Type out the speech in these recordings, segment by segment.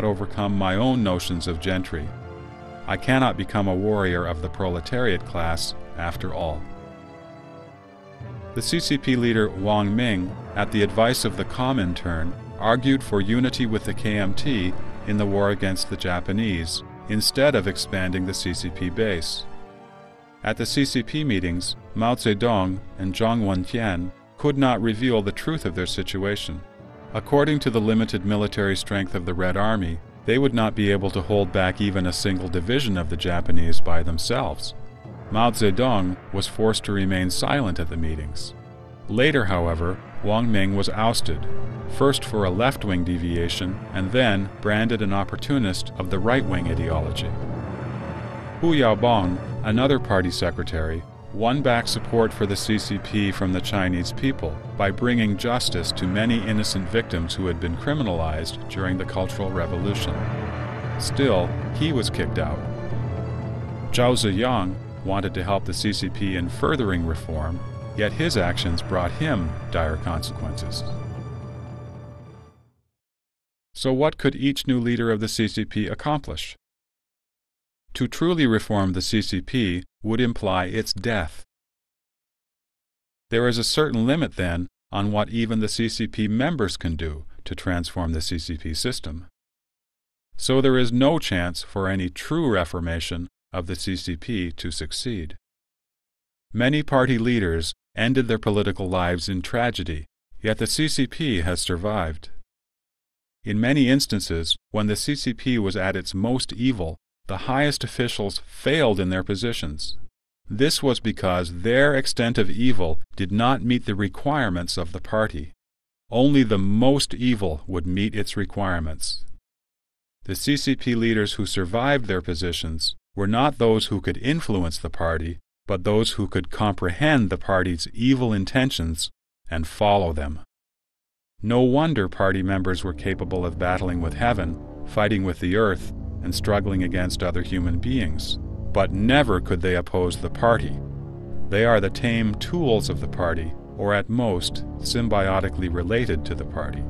cannot overcome my own notions of gentry. I cannot become a warrior of the proletariat class after all. The CCP leader Wang Ming, at the advice of the Comintern, argued for unity with the KMT in the war against the Japanese, instead of expanding the CCP base. At the CCP meetings, Mao Zedong and Zhang Wentian could not reveal the truth of their situation. According to the limited military strength of the Red Army, they would not be able to hold back even a single division of the Japanese by themselves. Mao Zedong was forced to remain silent at the meetings. Later, however, Wang Ming was ousted, first for a left-wing deviation and then branded an opportunist of the right-wing ideology. Hu Yaobang, another party secretary, won back support for the CCP from the Chinese people by bringing justice to many innocent victims who had been criminalized during the Cultural Revolution. Still, he was kicked out. Zhao Ziyang wanted to help the CCP in furthering reform, yet his actions brought him dire consequences. So what could each new leader of the CCP accomplish? To truly reform the CCP would imply its death. There is a certain limit, then, on what even the CCP members can do to transform the CCP system. So there is no chance for any true reformation of the CCP to succeed. Many party leaders ended their political lives in tragedy, yet the CCP has survived. In many instances, when the CCP was at its most evil, the highest officials failed in their positions. This was because their extent of evil did not meet the requirements of the party. Only the most evil would meet its requirements. The CCP leaders who survived their positions were not those who could influence the party, but those who could comprehend the party's evil intentions and follow them. No wonder party members were capable of battling with heaven, fighting with the earth, and struggling against other human beings. But never could they oppose the party. They are the tame tools of the party, or at most, symbiotically related to the party.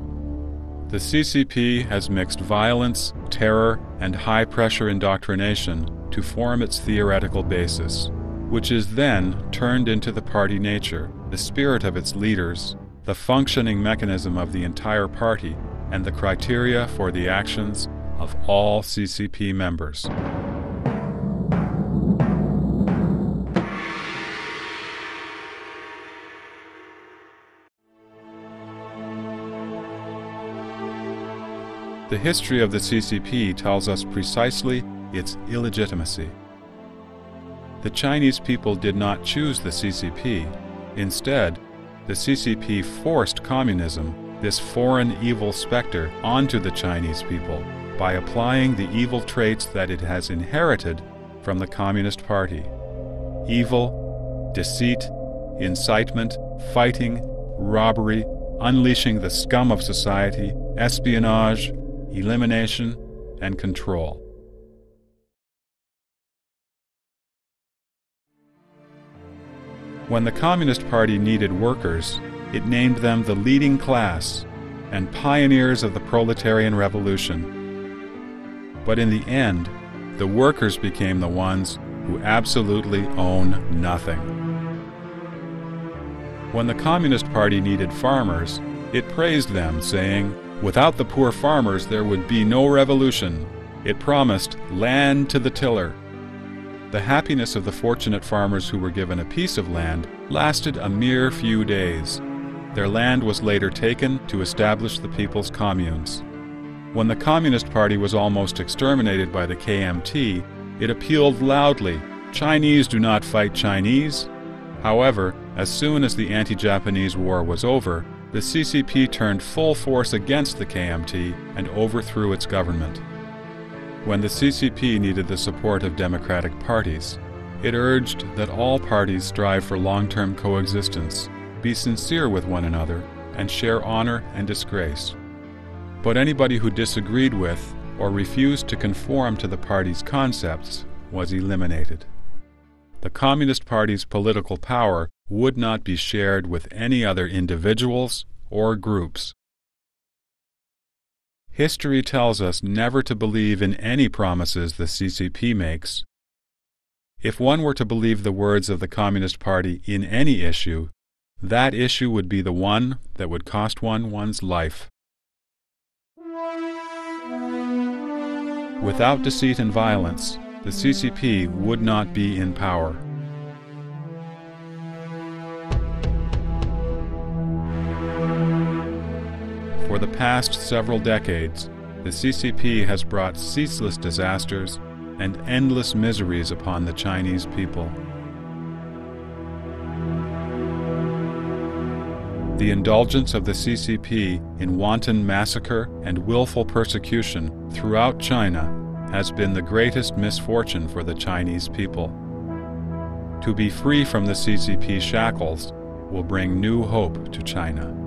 The CCP has mixed violence, terror, and high-pressure indoctrination to form its theoretical basis, which is then turned into the party nature, the spirit of its leaders, the functioning mechanism of the entire party, and the criteria for the actions of all CCP members. The history of the CCP tells us precisely its illegitimacy. The Chinese people did not choose the CCP. Instead, the CCP forced communism, this foreign evil specter, onto the Chinese people by applying the evil traits that it has inherited from the Communist Party. Evil, deceit, incitement, fighting, robbery, unleashing the scum of society, espionage, elimination, and control. When the Communist Party needed workers, it named them the leading class and pioneers of the proletarian revolution. But in the end, the workers became the ones who absolutely own nothing. When the Communist Party needed farmers, it praised them, saying, "Without the poor farmers there would be no revolution." It promised land to the tiller. The happiness of the fortunate farmers who were given a piece of land lasted a mere few days. Their land was later taken to establish the people's communes. When the Communist Party was almost exterminated by the KMT, it appealed loudly, "Chinese do not fight Chinese." However, as soon as the anti-Japanese war was over, the CCP turned full force against the KMT and overthrew its government. When the CCP needed the support of democratic parties, it urged that all parties strive for long-term coexistence, be sincere with one another, and share honor and disgrace. But anybody who disagreed with or refused to conform to the party's concepts was eliminated. The Communist Party's political power would not be shared with any other individuals or groups. History tells us never to believe in any promises the CCP makes. If one were to believe the words of the Communist Party in any issue, that issue would be the one that would cost one one's life. Without deceit and violence, the CCP would not be in power. For the past several decades, the CCP has brought ceaseless disasters and endless miseries upon the Chinese people. The indulgence of the CCP in wanton massacre and willful persecution throughout China has been the greatest misfortune for the Chinese people. To be free from the CCP shackles will bring new hope to China.